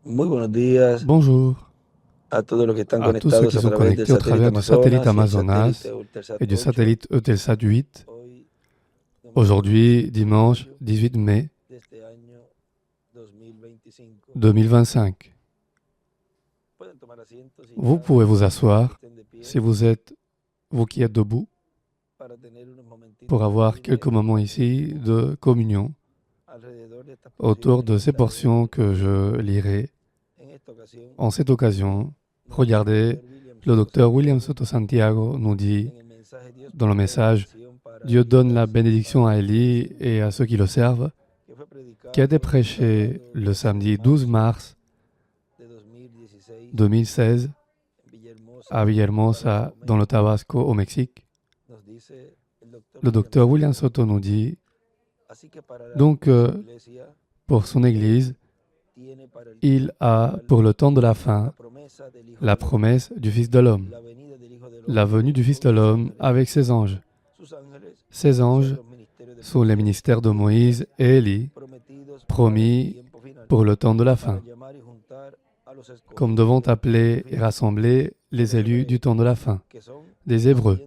Muy buenos días Bonjour a todos los que están à tous ceux conectados qui a sont través del connectés au satélite travers du satellite Amazonas y el satélite Amazonas Eutelsat et du 8. satellite Eutelsat 8. Hoy, domingo Aujourd'hui, 18 de dimanche mayo 18 mai de este año 2025. 2025. Pueden tomar asiento si Vous ya pouvez vous que asseoir estén de si pie vous qui êtes debout, para tener unos pour momentitos avoir aquí quelques de moments ici compañerismo de communion alrededor de estas autour porciones de que ces portions estaré que je leyendo. lirai. En esta ocasión En cette occasion, nos dice el regardez, doctor William le Soto docteur William Santiago Soto Santiago nous dit en el mensaje Dios dans le concede la message bendición para Dieu Eli donne y a la los bénédiction à Élie discípulos, et à ceux qui le servent, que fue qui a été predicado el prêché sábado le 12 de samedi 12 marzo mars de 2016 2016 en à Villahermosa, Villahermosa, Tabasco, dans le México. Tabasco, au Mexique. Nos dice el doctor Le William docteur William Soto. Soto nous dit, Así que donc para su iglesia, pour son Église, tiene para el il tiempo a final pour le temps de la la fin promesa del Hijo la del Hombre, promesse du Fils de l'homme, la venida del Hijo del la Hombre venue du Fils de con sus l'homme ángeles. avec ses anges. Sus ángeles Ces anges son los ministerios de sont les Moisés ministères de y Moïse Elías, et Élie, prometidos para el promis tiempo final, pour le temps de la para fin, llamar y juntar a los comme escogidos devant del tiempo appeler et final, rassembler les élus du temps de la fin, que son des Hébreux,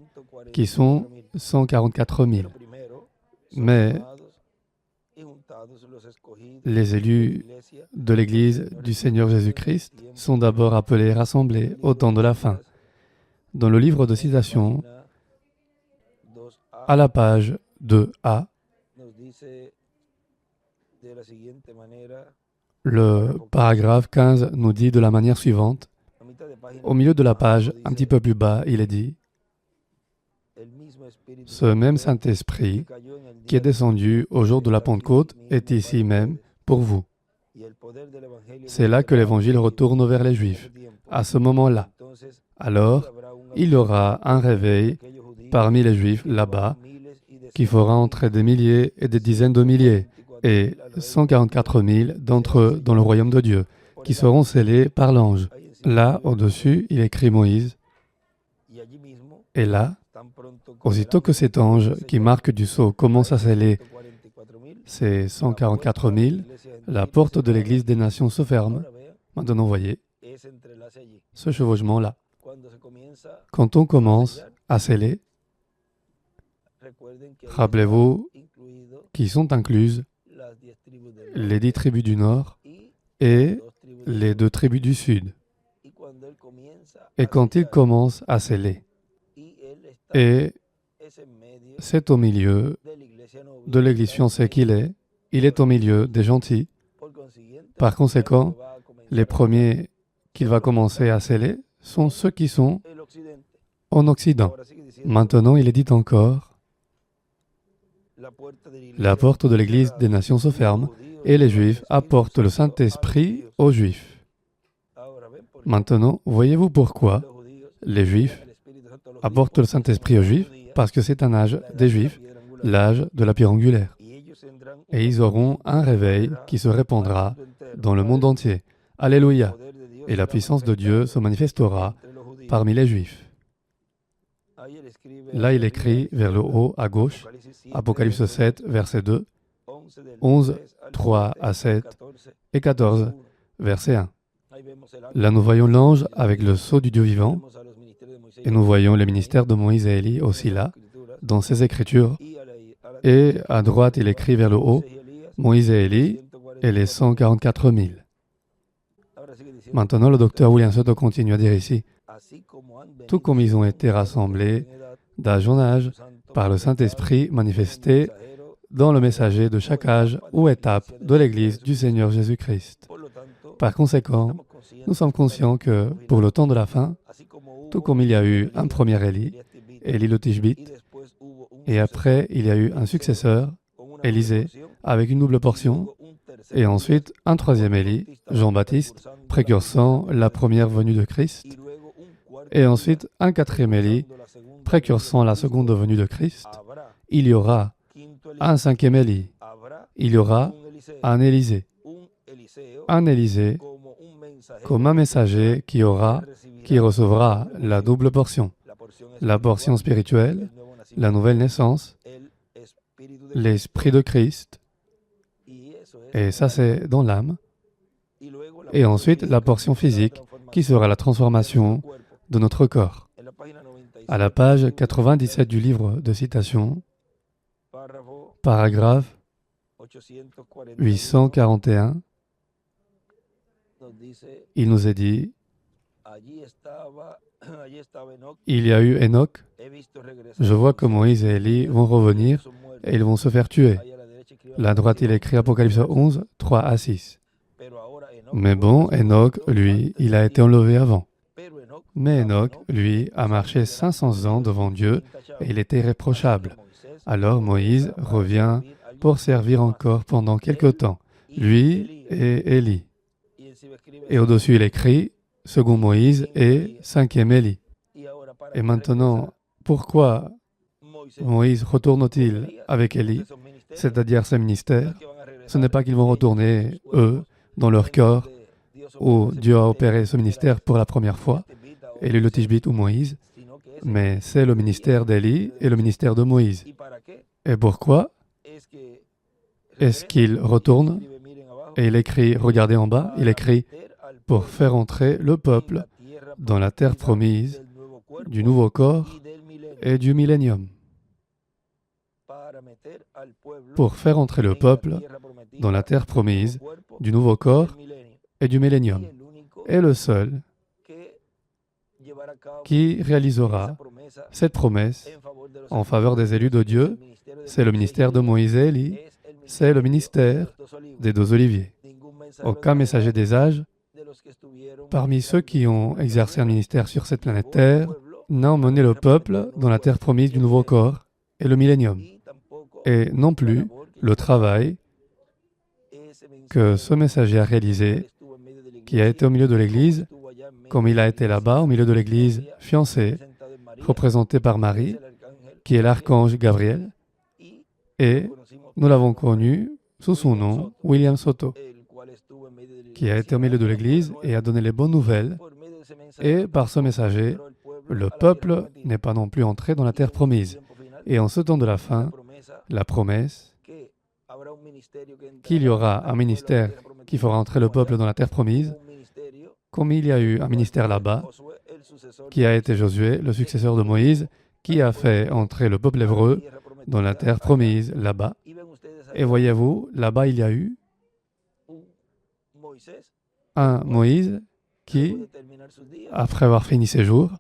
qui sont 144,000. 144 000. Pero primero son Mais llamados y juntados los escogidos les de la élus iglesia de del l'Église Señor du Seigneur Jesucristo en el Jésus-Christ tiempo sont d'abord appelés et rassemblés del au libro temps de de la fin. citas Dans le livre de en la citation, página 2A à la page 2a, nos dice de la siguiente manera, le paragraphe 15 nous dit de la manière suivante. a mitad de página Au milieu de la abajo page, un dice, petit peu plus bas, il est dit el mismo Espíritu ce même Santo que Saint-Esprit cayó en el qui est día de descendu au jour de la está aquí Pentecôte mismo est para ici même ustedes. pour vous. Y el poder del evangelio C'est là que volverá a los l'évangile judíos retourne vers les en Juifs. ese tiempo. À ce moment-là, Entonces, allí alors, habrá un il y aura un réveil aquellos judíos parmi les Juifs que là-bas llevaban miles y qui decenas fera de entrer des miles, milliers et des dizaines de milliers et 144 000 d'entre eux dans le royaume de Dieu, por qui el seront ángel. scellés par l'ange. Ahí encima Là, escribe au-dessus, il écrit Moïse, y allí mismo, et là, tan pronto como el aussitôt que ángel cet ange del qui Señor marque du sceau commence à sceller 144,000, ces la 144 puerta de la 000, iglesia la gentil porte se de abre. l'Église des nations se ferme. Ahora vea, Maintenant, voyez ese entrelace allí. ce chevauchement-là. Cuando se comienza Quand on a commence sellar, à sceller, recuerden que ahí rappelez-vous está incluido qu'ils sont incluses las 10 tribus del les 10 tribus du Nord y et 2 tribus del les sur. 2 tribus du Sud. Y cuando él comienza Et a quand il sellar, commence à sceller, y él está et es en medio c'est au milieu de la iglesia novia, de l'Église fiancée qu'il est, il est au milieu des gentils. por consiguiente, Par conséquent, que va a comenzar les premiers qu'il va commencer à sceller sont ceux qui sont el occidente. en Occident. Ahora sigue diciendo, Maintenant, il est dit encore, la puerta de la iglesia la porte de l'Église cerrada, des nations se y los ferme, judíos et les llevan el Juifs Espíritu apportent le Santo a los Saint-Esprit judíos. aux Juifs. Ahora ven por qué Maintenant, voyez-vous pourquoi los judíos les Juifs llevan el Espíritu Santo a los judíos, apportent le porque Saint-Esprit aux en Juifs? judía, Parce que c'est un âge la edad des de la Juifs, piedra angular, l'âge de la pierre angulaire. y ellos tendrán un Et ils auront un réveil qui se répandra dans le monde entier. Alléluia. Et la puissance de Dieu se manifestera parmi les Juifs. Là, il écrit vers le haut à gauche, Apocalypse 7, verset 2, 11, 3 à 7 et 14, verset 1. Là, nous voyons l'ange avec le sceau du Dieu vivant et nous voyons les ministères de Moïse et Élie aussi là, dans ces Écritures. Et à droite, il écrit vers le haut, Moïse et Élie et les 144 000. Maintenant, le docteur William Soto continue à dire ici, tout comme ils ont été rassemblés d'âge en âge par le Saint-Esprit manifesté dans le messager de chaque âge ou étape de l'Église du Seigneur Jésus-Christ. Par conséquent, nous sommes conscients que, pour le temps de la fin, tout comme il y a eu un premier Élie, Élie le Tishbite, et après il y a eu un successeur, Élisée, avec une double portion, et ensuite un troisième Élie, Jean-Baptiste, précursant la première venue de Christ, et ensuite un quatrième Élie, précursant la seconde venue de Christ. Il y aura un cinquième Élie, il y aura un Élisée comme un messager qui recevra la double portion, la portion spirituelle, la nouvelle naissance, l'Esprit de Christ, et ça c'est dans l'âme, et ensuite la portion physique qui sera la transformation de notre corps. À la page 97 du livre de citations, paragraphe 841, il nous est dit, il y a eu Enoch, je vois que Moïse et Élie vont revenir et ils vont se faire tuer. Là à droite, il écrit Apocalypse 11, 3 à 6. Mais bon, Enoch, lui, il a été enlevé avant. Mais Enoch, lui, a marché 500 ans devant Dieu et il était irréprochable. Alors Moïse revient pour servir encore pendant quelque temps, lui et Élie. Et au-dessus, il écrit second Moïse et cinquième Élie. Et maintenant, pourquoi Moïse retourne-t-il avec Élie, c'est-à-dire ses ministères? Ce n'est pas qu'ils vont retourner, eux, dans leur corps, où Dieu a opéré ce ministère pour la première fois, Élie le Tishbite ou Moïse, mais c'est le ministère d'Élie et le ministère de Moïse. Et pourquoi est-ce qu'il retourne? Et il écrit, regardez en bas, il écrit « pour faire entrer le peuple dans la terre promise du nouveau corps et du millénium ». Pour faire entrer le peuple dans la terre promise du nouveau corps et du millénium. Et le seul qui réalisera cette promesse en faveur des élus de Dieu, c'est le ministère de Moïse et Élie, c'est le ministère des deux oliviers. Aucun messager des âges, parmi ceux qui ont exercé un ministère sur cette planète Terre, n'a emmené le peuple dans la terre promise du nouveau corps et le millénium. Et non plus le travail que ce messager a réalisé, qui a été au milieu de l'Église, comme il a été là-bas, au milieu de l'Église fiancée, représentée par Marie, qui est l'archange Gabriel, et nous l'avons connu sous son nom, William Soto, qui a été au milieu de l'Église et a donné les bonnes nouvelles, et par ce messager, le peuple n'est pas non plus entré dans la terre promise. Et en ce temps de la fin, la promesse qu'il y aura un ministère qui fera entrer le peuple dans la terre promise, comme il y a eu un ministère là-bas, qui a été Josué, le successeur de Moïse, qui a fait entrer le peuple hébreu dans la terre promise là-bas. Et voyez-vous, là-bas il y a eu un Moïse qui, après avoir fini ses jours,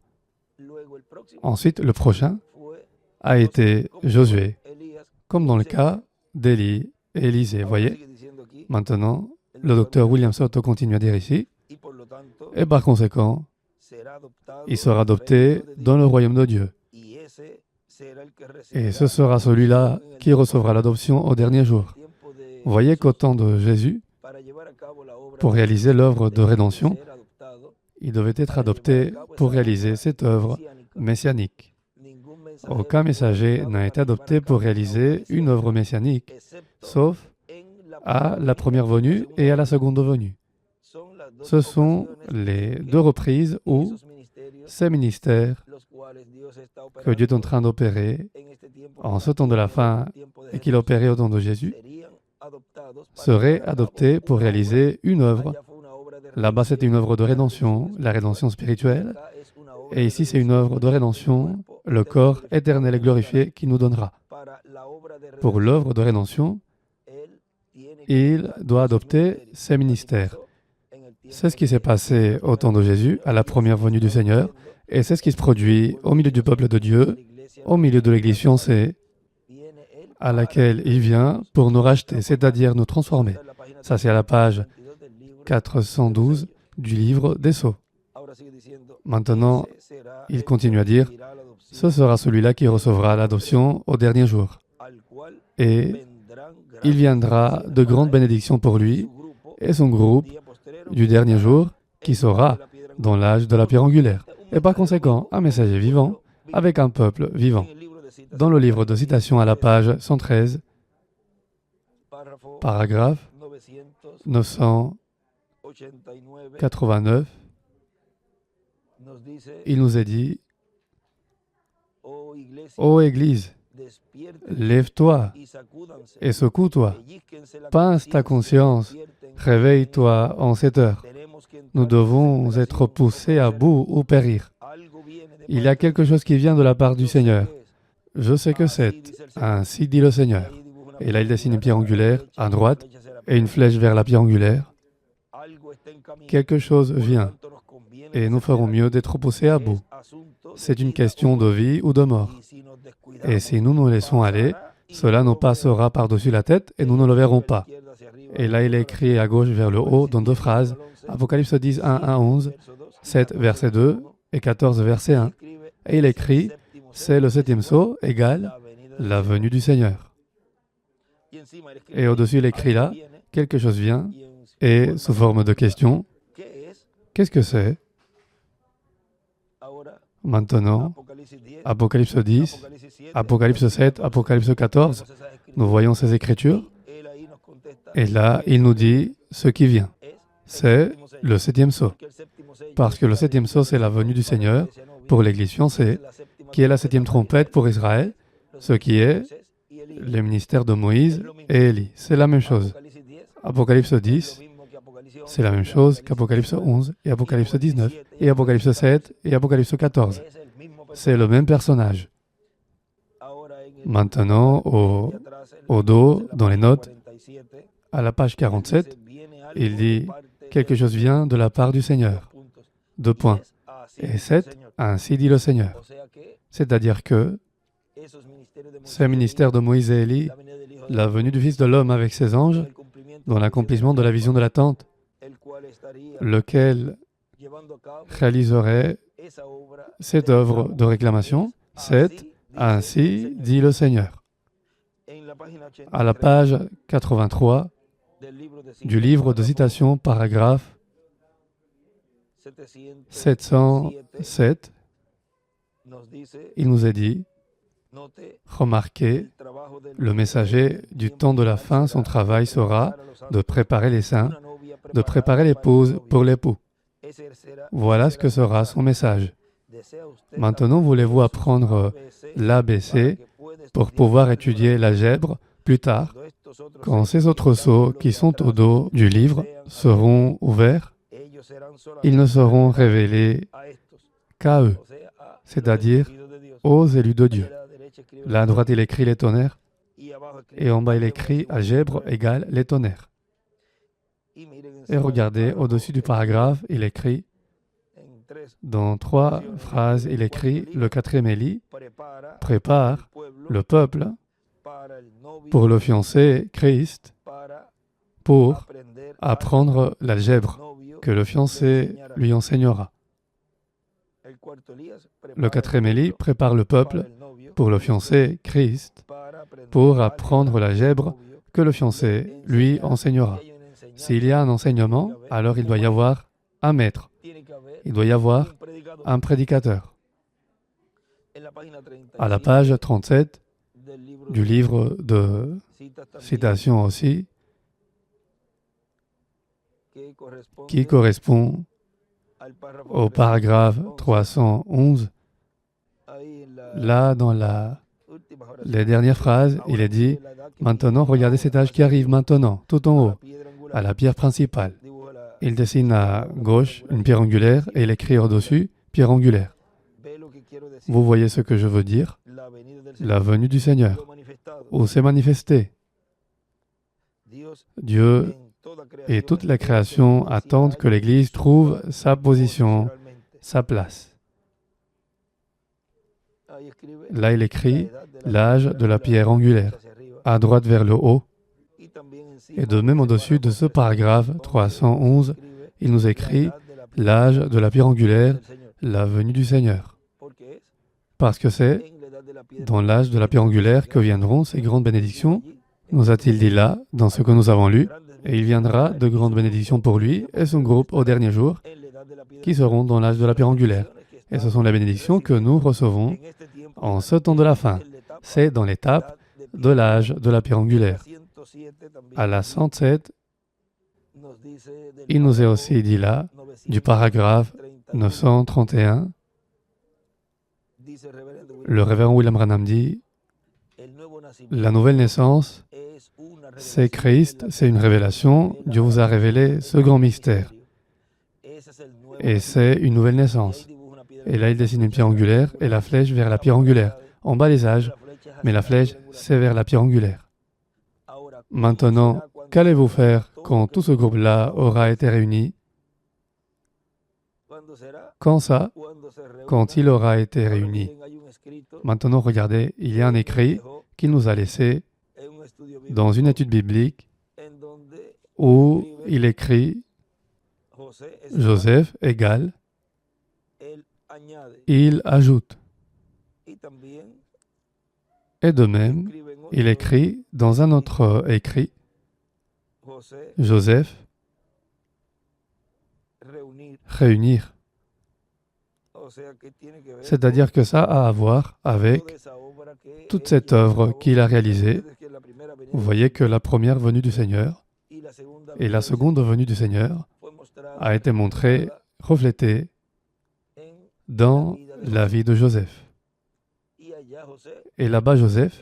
ensuite le prochain a été Josué, comme dans le cas d'Élie et Élisée. Voyez, maintenant, le docteur William Soto continue à dire ici, et par conséquent, il sera adopté dans le royaume de Dieu. Et ce sera celui-là qui recevra l'adoption au dernier jour. Voyez qu'au temps de Jésus, pour réaliser l'œuvre de rédemption, il devait être adopté pour réaliser cette œuvre messianique. Aucun messager n'a été adopté pour réaliser une œuvre messianique, sauf à la première venue et à la seconde venue. Ce sont les deux reprises où ces ministères que Dieu est en train d'opérer en ce temps de la fin et qu'il a opéré au temps de Jésus seraient adoptés pour réaliser une œuvre. Là-bas, c'était une œuvre de rédemption, la rédemption spirituelle. Et ici, c'est une œuvre de rédemption, le corps éternel et glorifié qu'il nous donnera. Pour l'œuvre de rédemption, il doit adopter ses ministères. C'est ce qui s'est passé au temps de Jésus, à la première venue du Seigneur, et c'est ce qui se produit au milieu du peuple de Dieu, au milieu de l'Église fiancée, à laquelle il vient pour nous racheter, c'est-à-dire nous transformer. Ça, c'est à la page 412 du livre des Sceaux. Maintenant, il continue à dire, « Ce sera celui-là qui recevra l'adoption au dernier jour. Et il viendra de grandes bénédictions pour lui et son groupe du dernier jour qui sera dans l'âge de la pierre angulaire. Et par conséquent, un messager vivant avec un peuple vivant. » Dans le livre de citations à la page 113, paragraphe 989, il nous est dit, « Ô Église, Lève-toi et secoue-toi. Pince ta conscience. Réveille-toi en cette heure. Nous devons être poussés à bout ou périr. Il y a quelque chose qui vient de la part du Seigneur. Je sais que c'est. Ainsi dit le Seigneur. Et là, il dessine une pierre angulaire à droite et une flèche vers la pierre angulaire. Quelque chose vient et nous ferons mieux d'être poussés à bout. C'est une question de vie ou de mort. Et si nous nous laissons aller, cela nous passera par-dessus la tête et nous ne le verrons pas. Et là, il est écrit à gauche vers le haut dans deux phrases, Apocalypse 10, 1, 1, 11, 7, verset 2 et 14, verset 1. Et il écrit, c'est le septième sceau égale la venue du Seigneur. Et au-dessus, il écrit là, quelque chose vient, et sous forme de question, qu'est-ce que c'est? Maintenant, Apocalypse 10, Apocalypse 7, Apocalypse 14, nous voyons ces écritures, et là, il nous dit ce qui vient. C'est le septième sceau. Parce que le septième sceau, c'est la venue du Seigneur pour l'Église fiancée, qui est la septième trompette pour Israël, ce qui est le ministère de Moïse et Élie. C'est la même chose. Apocalypse 10, c'est la même chose qu'Apocalypse 11 et Apocalypse 19 et Apocalypse 7 et Apocalypse 14. C'est le même personnage. Maintenant, au dos, dans les notes, à la page 47, il dit « Quelque chose vient de la part du Seigneur ». 2 points. Et 7, ainsi dit le Seigneur. C'est-à-dire que ces ministères de Moïse et Élie, la venue du Fils de l'homme avec ses anges, dans l'accomplissement de la vision de la tente, lequel réaliserait cette œuvre de réclamation, 7, ainsi dit le Seigneur. À la page 83 du livre de citations, paragraphe 707, il nous est dit, remarquez, le messager du temps de la fin, son travail sera de préparer les saints, de préparer l'épouse pour l'époux. Voilà ce que sera son message. Maintenant, voulez-vous apprendre l'ABC pour pouvoir étudier l'algèbre plus tard, quand ces autres sceaux qui sont au dos du livre seront ouverts, ils ne seront révélés qu'à eux, c'est-à-dire aux élus de Dieu. Là à droite, il écrit les tonnerres, et en bas, il écrit algèbre égale les tonnerres. Et regardez, au-dessus du paragraphe, il écrit, dans 3 phrases, il écrit, le 4e Élie prépare le peuple pour le fiancé Christ, pour apprendre l'algèbre que le fiancé lui enseignera. Le 4e Élie prépare le peuple pour le fiancé Christ, pour apprendre l'algèbre que le fiancé lui enseignera. S'il y a un enseignement, alors il doit y avoir un maître. Il doit y avoir un prédicateur. À la page 37 du livre de citations aussi, qui correspond au paragraphe 311, là, dans les dernières phrases, il est dit « Maintenant, regardez cet âge qui arrive maintenant, tout en haut, à la pierre principale. » Il dessine à gauche une pierre angulaire et il écrit au-dessus « pierre angulaire ». Vous voyez ce que je veux dire? La venue du Seigneur, où s'est manifesté. Dieu et toute la création attendent que l'Église trouve sa position, sa place. Là, il écrit l'âge de la pierre angulaire, à droite vers le haut. Et de même au-dessus de ce paragraphe 311, il nous écrit l'âge de la pierre angulaire, la venue du Seigneur. Parce que c'est dans l'âge de la pierre angulaire que viendront ces grandes bénédictions, nous a-t-il dit là, dans ce que nous avons lu, et il viendra de grandes bénédictions pour lui et son groupe au dernier jour, qui seront dans l'âge de la pierre angulaire. Et ce sont les bénédictions que nous recevons en ce temps de la fin. C'est dans l'étape de l'âge de la pierre angulaire. À la 107, il nous est aussi dit là, du paragraphe 931, le révérend William Branham dit La nouvelle naissance, c'est Christ, c'est une révélation. Dieu vous a révélé ce grand mystère. Et c'est une nouvelle naissance. Et là, il dessine une pierre angulaire et la flèche vers la pierre angulaire. En bas, les âges, mais la flèche, c'est vers la pierre angulaire. Maintenant, qu'allez-vous faire quand tout ce groupe-là aura été réuni? Quand ça? Quand il aura été réuni. Maintenant, regardez, il y a un écrit qu'il nous a laissé dans une étude biblique où il écrit Joseph égale, il ajoute. Et de même, il écrit dans un autre écrit, Joseph, réunir. C'est-à-dire que ça a à voir avec toute cette œuvre qu'il a réalisée. Vous voyez que la première venue du Seigneur et la seconde venue du Seigneur a été montrée, reflétée dans la vie de Joseph. Et là-bas, Joseph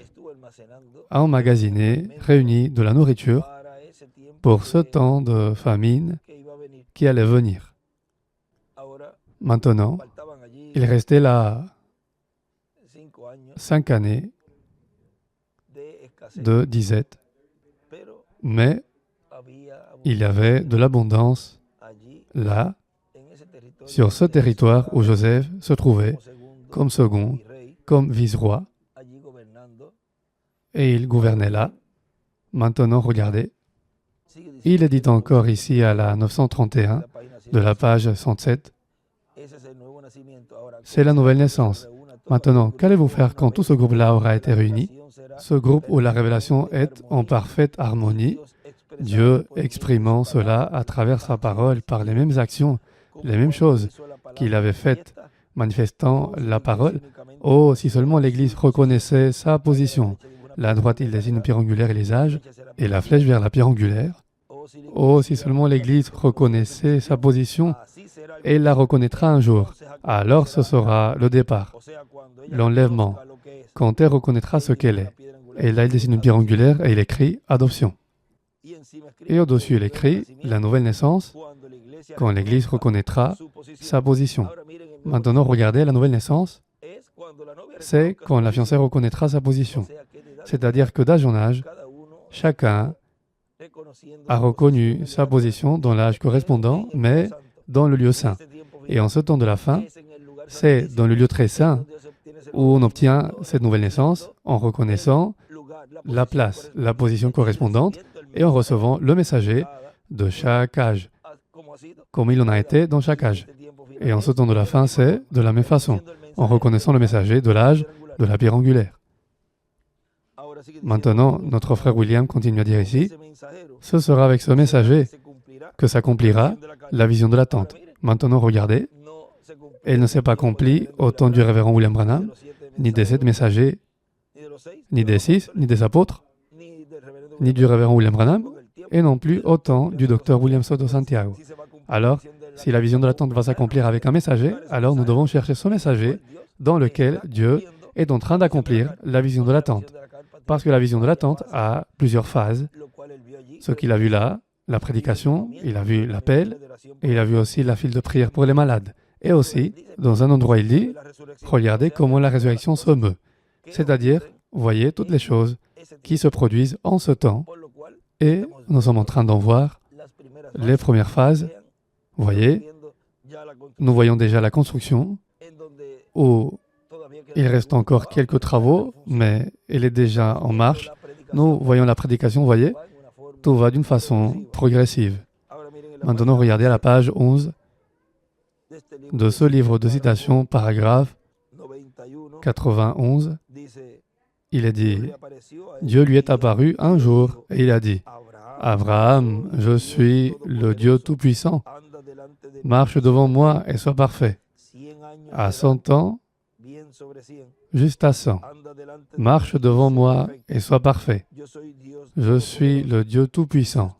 a emmagasiné, réuni de la nourriture pour ce temps de famine qui allait venir. Maintenant, il restait là 5 années de disette, mais il y avait de l'abondance là, sur ce territoire où Joseph se trouvait comme second, comme vice-roi, et il gouvernait là. Maintenant, regardez, il est dit encore ici à la 931 de la page 107, c'est la nouvelle naissance. Maintenant, qu'allez-vous faire quand tout ce groupe-là aura été réuni? Ce groupe où la révélation est en parfaite harmonie, Dieu exprimant cela à travers sa parole par les mêmes actions, les mêmes choses qu'il avait faites, manifestant la parole. Oh, si seulement l'Église reconnaissait sa position. La droite, il dessine une pierre angulaire et les âges, et la flèche vers la pierre angulaire. Oh, si seulement l'Église reconnaissait sa position, et la reconnaîtra un jour. Alors ce sera le départ, l'enlèvement, quand elle reconnaîtra ce qu'elle est. Et là, il dessine une pierre angulaire et il écrit « Adoption ». Et au-dessus, il écrit « La nouvelle naissance », quand l'Église reconnaîtra sa position. Maintenant, regardez, la nouvelle naissance, c'est quand la fiancée reconnaîtra sa position. C'est-à-dire que d'âge en âge, chacun a reconnu sa position dans l'âge correspondant, mais dans le lieu saint. Et en ce temps de la fin, c'est dans le lieu très saint où on obtient cette nouvelle naissance en reconnaissant la place, la position correspondante et en recevant le messager de chaque âge, comme il en a été dans chaque âge. Et en ce temps de la fin, c'est de la même façon, en reconnaissant le messager de l'âge de la pierre angulaire. Maintenant, notre frère William continue à dire ici, ce sera avec ce messager que s'accomplira la vision de la tente. Maintenant, regardez, elle ne s'est pas accomplie au temps du révérend William Branham, ni des 7 messagers, ni des 6, ni des apôtres, ni du révérend William Branham, et non plus au temps du docteur William Soto Santiago. Alors, si la vision de la tente va s'accomplir avec un messager, alors nous devons chercher ce messager dans lequel Dieu est en train d'accomplir la vision de la tente. Parce que la vision de la tente a plusieurs phases. Ce qu'il a vu là, la prédication, il a vu l'appel, et il a vu aussi la file de prière pour les malades. Et aussi, dans un endroit, il dit, regardez comment la résurrection se meut. C'est-à-dire, voyez toutes les choses qui se produisent en ce temps. Et nous sommes en train d'en voir les premières phases. Voyez, nous voyons déjà la construction, où il reste encore quelques travaux, mais elle est déjà en marche. Nous voyons la prédication, voyez, tout va d'une façon progressive. Maintenant, regardez à la page 11 de ce livre de citations, paragraphe 91. Il est dit, Dieu lui est apparu un jour et il a dit, Abraham, je suis le Dieu Tout-Puissant. Marche devant moi et sois parfait. À 100 ans, juste à 100. Marche devant moi et sois parfait. Je suis le Dieu Tout-Puissant.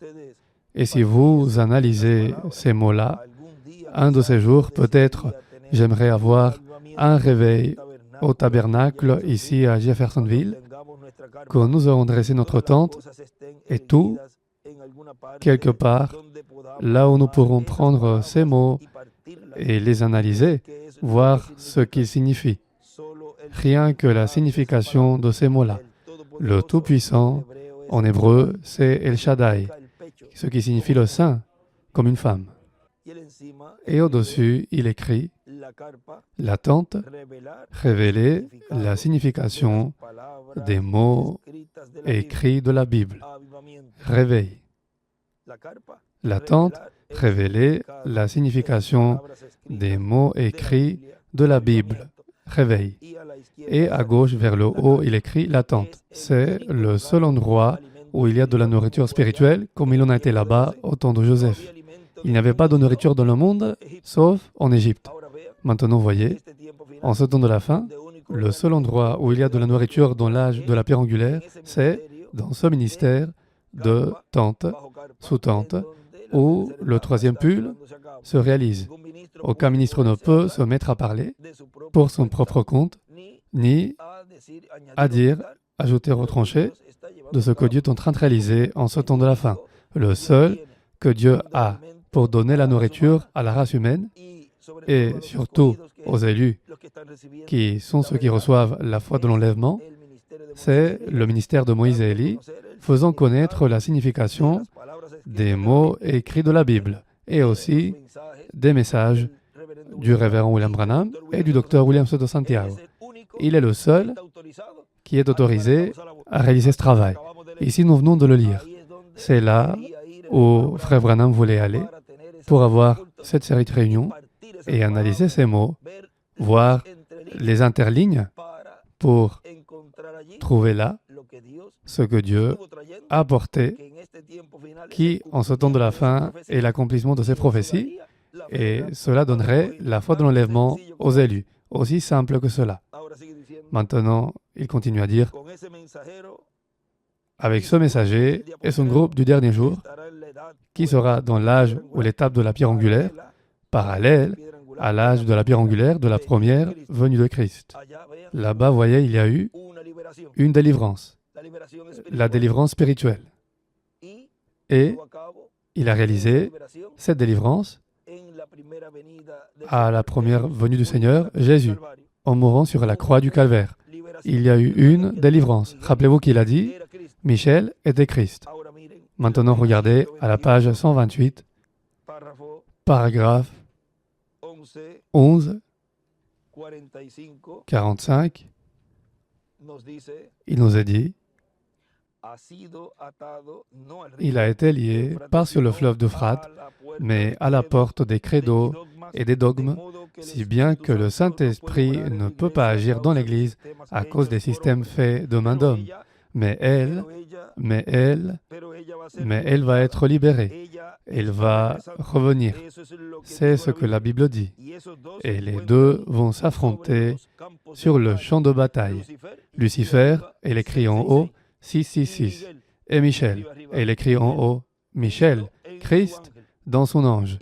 Et si vous analysez ces mots-là, un de ces jours, peut-être, j'aimerais avoir un réveil au tabernacle ici à Jeffersonville, quand nous aurons dressé notre tente et tout, quelque part, là où nous pourrons prendre ces mots et les analyser, voir ce qu'ils signifient. Rien que la signification de ces mots-là. Le Tout-Puissant, en hébreu, c'est El Shaddai, ce qui signifie le Saint, comme une femme. Et au-dessus, il écrit la tente, révéler la signification des mots écrits de la Bible. Réveil. La tente, révéler la signification des mots écrits de la Bible. Réveil. Et à gauche, vers le haut, il écrit la tente. C'est le seul endroit où il y a de la nourriture spirituelle, comme il en a été là-bas au temps de Joseph. Il n'y avait pas de nourriture dans le monde, sauf en Égypte. Maintenant, voyez, en ce temps de la fin, le seul endroit où il y a de la nourriture dans l'âge de la pierre angulaire, c'est dans ce ministère de tente, sous-tente, où le troisième pull se réalise. Aucun ministre ne peut se mettre à parler pour son propre compte, ni à dire, ajouter, retrancher de ce que Dieu est en train de réaliser en ce temps de la fin. Le seul que Dieu a pour donner la nourriture à la race humaine et surtout aux élus qui sont ceux qui reçoivent la foi de l'enlèvement, c'est le ministère de Moïse et Élie, faisant connaître la signification des mots écrits de la Bible et aussi des messages du révérend William Branham et du docteur William Soto Santiago. Il est le seul qui est autorisé à réaliser ce travail. Ici, nous venons de le lire. C'est là où Frère Branham voulait aller pour avoir cette série de réunions et analyser ces mots, voir les interlignes pour trouver là ce que Dieu a apporté, qui, en ce temps de la fin, est l'accomplissement de ses prophéties, et cela donnerait la foi de l'enlèvement aux élus. Aussi simple que cela. Maintenant, il continue à dire, avec ce messager et son groupe du dernier jour, qui sera dans l'âge ou l'étape de la pierre angulaire, parallèle à l'âge de la pierre angulaire de la première venue de Christ. Là-bas, voyez, il y a eu une délivrance, la délivrance spirituelle. Et il a réalisé cette délivrance à la première venue du Seigneur, Jésus, en mourant sur la croix du Calvaire. Il y a eu une délivrance. Rappelez-vous qu'il a dit, Michel était Christ. Maintenant, regardez à la page 128, paragraphe 11, 45, il nous est dit, il a été lié, pas sur le fleuve d'Euphrate, mais à la porte des credos et des dogmes, si bien que le Saint-Esprit ne peut pas agir dans l'Église à cause des systèmes faits de main d'homme. Mais elle va être libérée. Elle va revenir. C'est ce que la Bible dit. Et les deux vont s'affronter sur le champ de bataille. Lucifer, elle écrit en haut, 666. Et Michel, elle écrit en haut, Michel, Christ dans son ange.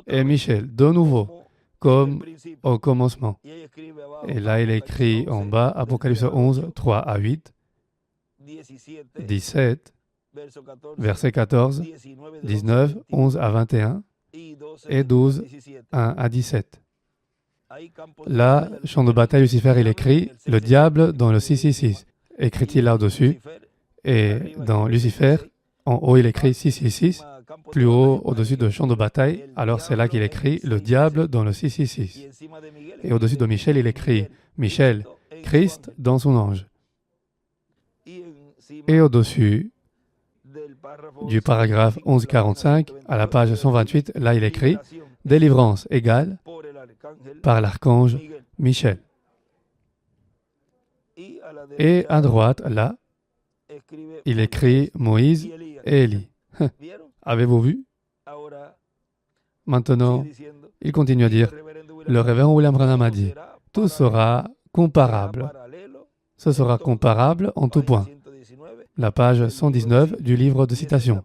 Et Michel, de nouveau, comme au commencement. Et là, il écrit en bas, Apocalypse 11, 3 à 8, 17, verset 14, 19, 11 à 21 et 12, 1 à 17. Là, champ de bataille, Lucifer, il écrit le diable dans le 666. Écrit-il là au-dessus. Et dans Lucifer, en haut, il écrit 666. Plus haut, au-dessus de champ de bataille, alors c'est là qu'il écrit le diable dans le 666. Et au-dessus de Michel, il écrit Michel, Christ dans son ange. Et au-dessus du paragraphe 1145, à la page 128, là il écrit « Délivrance égale par l'archange Michel ». Et à droite, là, il écrit Moïse et Élie. Avez-vous vu? Maintenant, il continue à dire « Le révérend William Branham a dit « Tout sera comparable. Ce sera comparable en tout point. » La page 119 du livre de citations.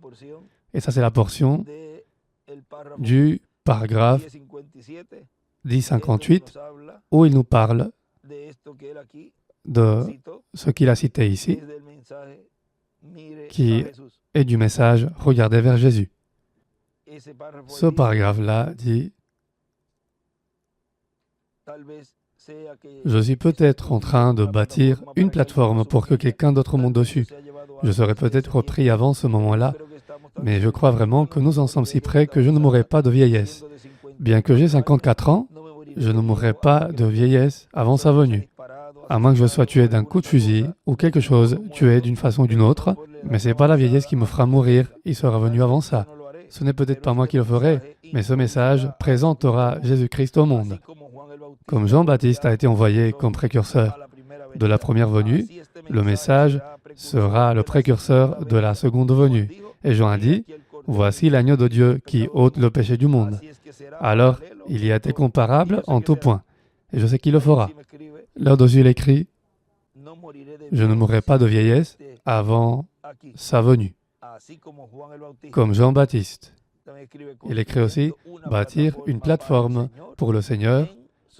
Et ça, c'est la portion du paragraphe 1058 où il nous parle de ce qu'il a cité ici, qui est du message « Regardez vers Jésus ». Ce paragraphe-là dit « Je suis peut-être en train de bâtir une plateforme pour que quelqu'un d'autre monte dessus. Je serai peut-être pris avant ce moment-là, mais je crois vraiment que nous en sommes si près que je ne mourrai pas de vieillesse. Bien que j'ai 54 ans, je ne mourrai pas de vieillesse avant sa venue. À moins que je sois tué d'un coup de fusil ou quelque chose tué d'une façon ou d'une autre, mais ce n'est pas la vieillesse qui me fera mourir, il sera venu avant ça. Ce n'est peut-être pas moi qui le ferai, mais ce message présentera Jésus-Christ au monde. Comme Jean-Baptiste a été envoyé comme précurseur de la première venue, le message sera le précurseur de la seconde venue. Et Jean a dit, « Voici l'agneau de Dieu qui ôte le péché du monde. » Alors, il y a été comparable en tout point. Et je sais qu'il le fera. Là-dessus, il écrit, « Je ne mourrai pas de vieillesse avant sa venue. » Comme Jean-Baptiste. Il écrit aussi, « Bâtir une plateforme pour le Seigneur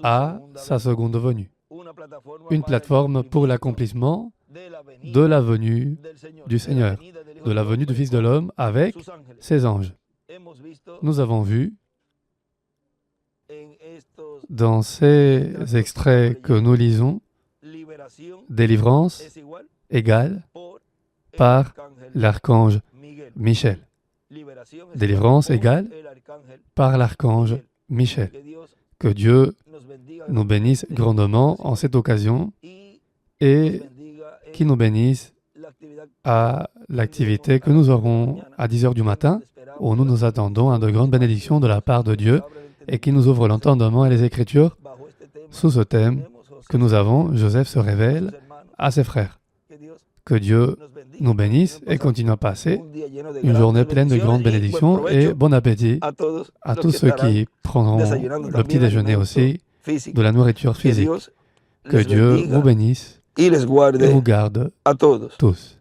à sa seconde venue. » Une plateforme pour l'accomplissement de la venue du Seigneur, de la venue du Fils de l'homme avec ses anges. Nous avons vu dans ces extraits que nous lisons, délivrance égale par l'archange Michel. Délivrance égale par l'archange Michel. Que Dieu nous bénisse grandement en cette occasion et qu'il nous bénisse à l'activité que nous aurons à 10h du matin, où nous nous attendons à de grandes bénédictions de la part de Dieu et qui nous ouvre l'entendement et les Écritures sous ce thème que nous avons, Joseph se révèle à ses frères. Que Dieu nous bénisse et continue à passer une journée pleine de grandes bénédictions et bon appétit à tous ceux qui prendront le petit déjeuner aussi, de la nourriture physique. Que Dieu vous bénisse et vous garde tous.